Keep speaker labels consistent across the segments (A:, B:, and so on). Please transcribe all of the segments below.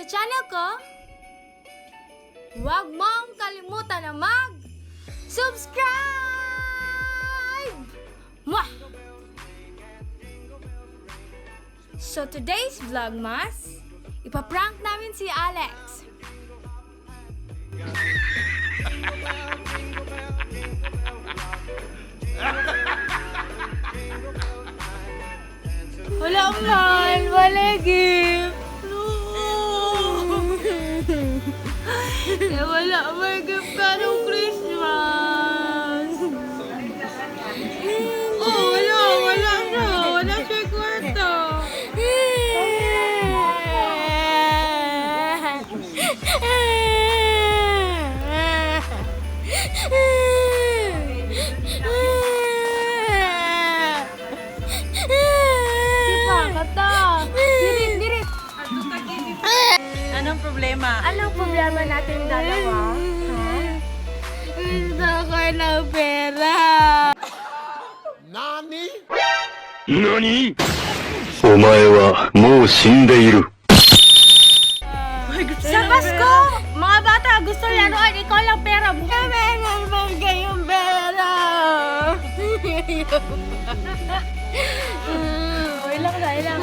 A: sa channel ko, huwag mong kalimutan na mag-subscribe! Mwah! So today's vlogmas, ipaprank namin si Alex. Wala man, wala gift. Eh, wala man gift ka nung Christmas. Oh, wala siya kwarto.
B: Anong problema?
A: Anong problema natin dalawa? Gusto ko ng pera.
C: Nani?
D: 何お前はもう死んでいる。
A: Sa Pasko, mga bata gusto laruan, ikaw lang pera. Meron ba kayong pera? Ilang.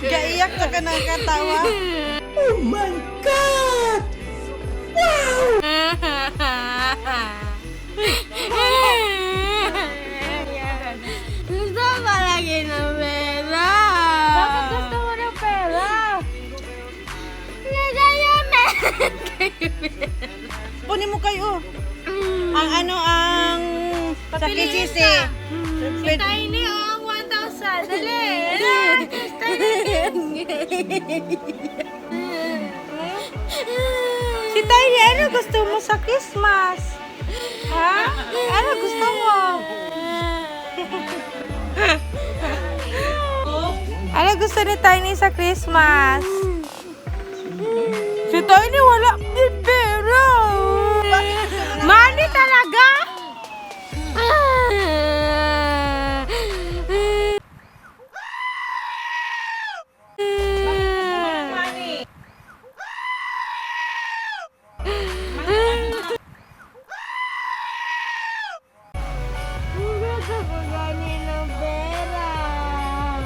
B: Gaiyak ka ng katawa?
C: Oh my God!
A: Gusto ko lagi ng pera. Bakit gusto mo ng pera?
B: Punin mo kayo. Ang
A: Papiliin
B: sakit
A: ka. Si Tiny, ang 1,000. Dali.
B: Si Tiny, ano gusto mo sa Christmas? Ha? Ano gusto mo? Ano gusto ni Tiny sa Christmas? Si Tiny wala din pera.
A: Money talaga?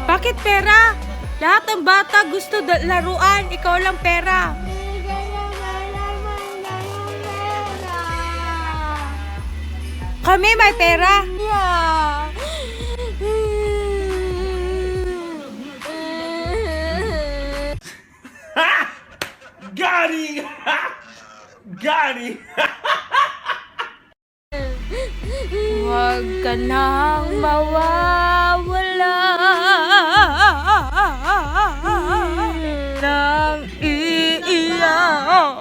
B: Bakit pera? Lahat ng bata gusto laruan, ikaw lang pera. Kami may pera.
A: Yeah.
C: Got him! Got him!
A: Huwag ka nang mawawala ng iiyak.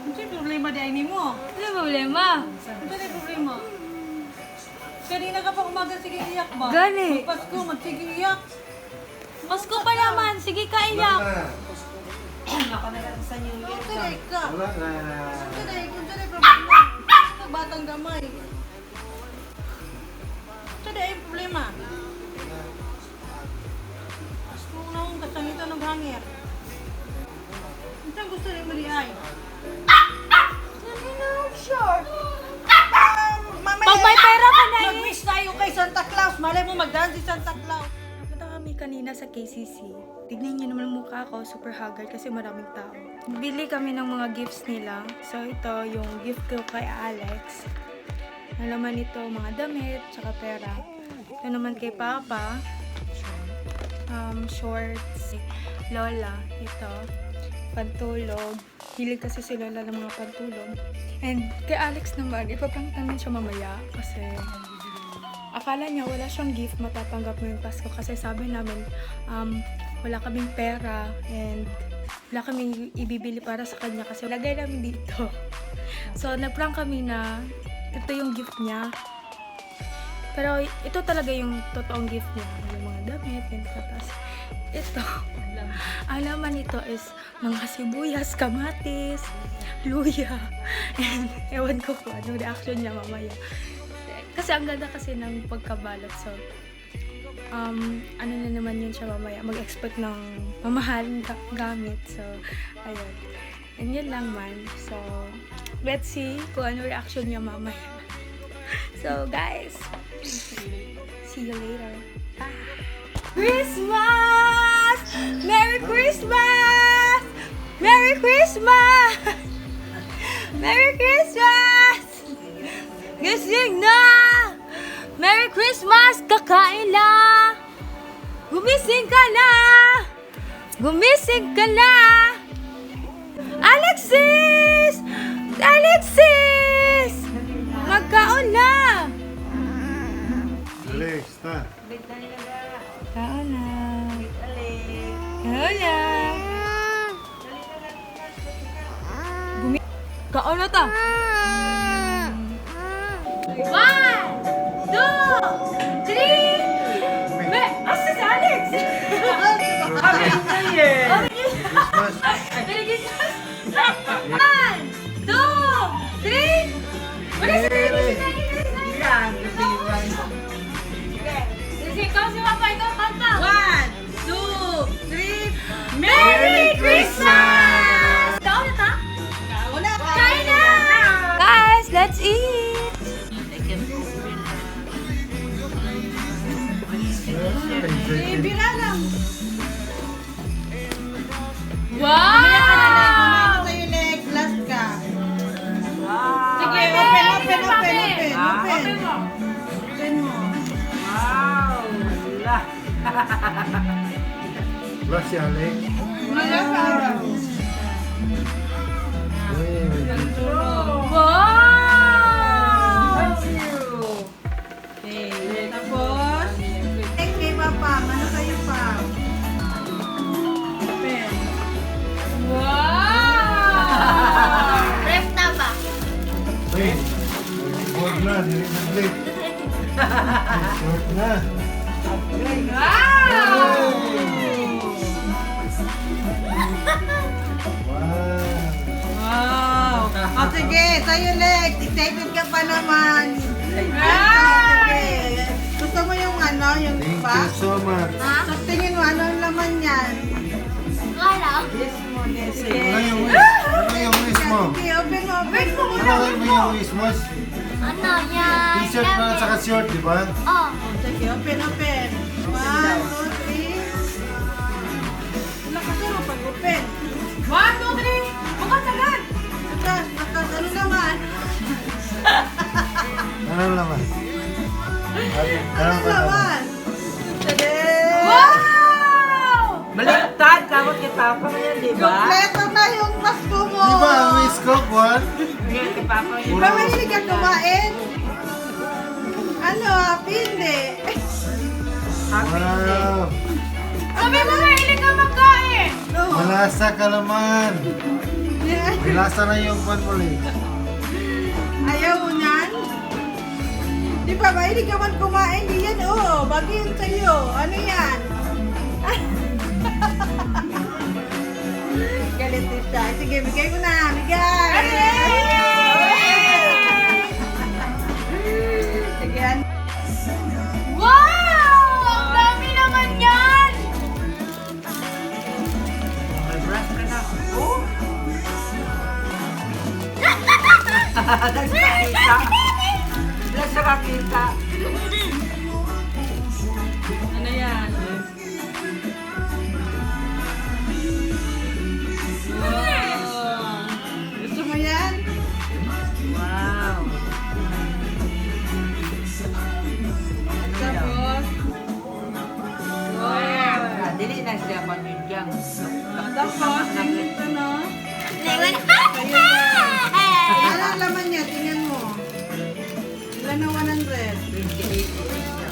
B: Ano problema di ay mo?
A: Ano problema?
B: Ano problema? Kanina ka pa umaga, sige iyak ba?
A: Gani.
B: Pasko, magsige iyak.
A: Pasko pa naman. Sige ka, iyak.
B: Sa New Year ka. Wala na. Kung saan ay problema? Batang gamay. Saan ay problema? Kung naong kasangito ng hangir. Saan gusto rin mo di ay?
A: Pag may pera ka na
B: Mag-wish tayo kay Santa Claus. Malay mo magdaan si Santa Claus. Punta kami kanina sa KCC. Tignan niyo naman ang mukha ko. Super haggard kasi maraming tao. Bili kami ng mga gifts nila. So ito yung gift ko kay Alex. Nalaman nito mga damit, tsaka pera. Ito naman kay Papa. Shorts. Lola, ito. Pantulog. Hilig kasi si Lola ng mga pantulog. And kay Alex naman, ipaprank namin siya mamaya kasi akala niya wala siyang gift matatanggap ngayong Pasko kasi sabi namin wala kaming pera and wala kaming ibibili para sa kanya kasi lagay namin dito. So nagprank kami na ito yung gift niya. Pero ito talaga yung totoong gift niya. Yung mga damit, yung tapos ito, ang laman nito is mga sibuyas, kamatis, luya, and ewan ko kung ano reaction niya mamaya. Kasi ang ganda kasi ng pagkabalot. So, ano na naman yun siya mamaya. Mag-expect ng mamahaling gamit. So, ayun. And yun lang man. So, let's see kung ano reaction niya mamaya. So, guys, see you later. Bye! Christmas! Merry Christmas! Merry Christmas! Merry Christmas! Gising na! Merry Christmas! Kakain na! Gumising ka na! Gumising ka na! Alexis! Alexis! Magkaon na!
E: Alex, ta.
B: Kaon na. Kaon na. Kaon na ta. 1, 2, 3! Asa si Alex? Merry Christmas! 1, 2, 3! Wala si television na Sige, ikaw si Papa, ikaw kanta. 1, 2, 3! Merry Christmas! Kaon na ta? Kain na! Guys, let's eat! Wow!
F: Sa'yo, Lex. Last ka.
A: Sige,
F: Open mo.
E: Wala si Alex.
F: Wala ka.
B: Wow!
F: Tapos, Lex, kay Papa. Ano sa'yo pa? Open.
B: Wow!
A: Ref na ba?
E: Hey, huwag na, hindi na late. Short na.
F: Wow. O sige, sa'yo, Lex. Excited ka pa naman. Sige. Gusto mo yung ano, yung
E: Thank
F: pa?
E: you so much.
F: So, tingin mo, ano ang laman yan?
A: Wala.
F: Sige.
E: Ano yung wish? Ano yung wish mo?
F: Sige, open mo.
E: Ano yung wish mo?
A: Ano yan?
E: T-shirt pa at saka short, di ba?
A: Oh.
F: Sige, open. 1, 2, 3. Wala ka na pag-open.
B: 1, 2, 3! Bukas agad!
F: Ano naman?
E: Ano naman? Ano
F: Ano
E: ka naman?
F: naman? Tada!
B: Wow!
G: Baliktad, kamot kay Papa ngayon, di ba?
F: Kompleto na yung Pasko mo!
E: Di ba ang wish ko, Juan?
G: Ngayon kay Papa
F: Di
G: ngayon.
F: ba mahilig ka kumain? Ano, hindi.
E: Wow!
B: Sabi mo mahilig ka magkain!
F: No.
E: Malasa ka naman! Malasa na yung pan mo, Lex.
F: Ayaw mo niyan? Di ba mahilig ka man kumain? Di yan, oh. Bagay yun sa'yo. Ano yan? Galit siya. Sige, bigay mo na. Bigay! Sige, ano?
B: Wow! Ang dami naman yan!
G: May brush ka na. Oh! Bless sa kakita. Ano yan?
F: Gusto mo yan?
G: Wow!
F: Tapos,
G: Ah, dili na siya pag-idyang.
F: tapos, ito, no?
A: Lewan.
F: Ano ang laman niya? Tingnan mo. Ilan na 100?
G: 28 siya.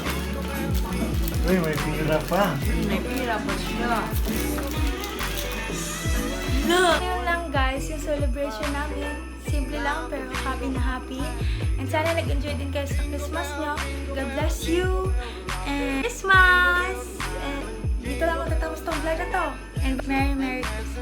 E: Uy, may pira pa.
G: May pira pa siya.
B: Yun lang guys, yung celebration namin. Simple lang pero happy na happy. And sana nag-enjoy din kayo sa Christmas nyo. God bless you. And Christmas! And dito lang matatapos tong vlog na to. And Merry Christmas.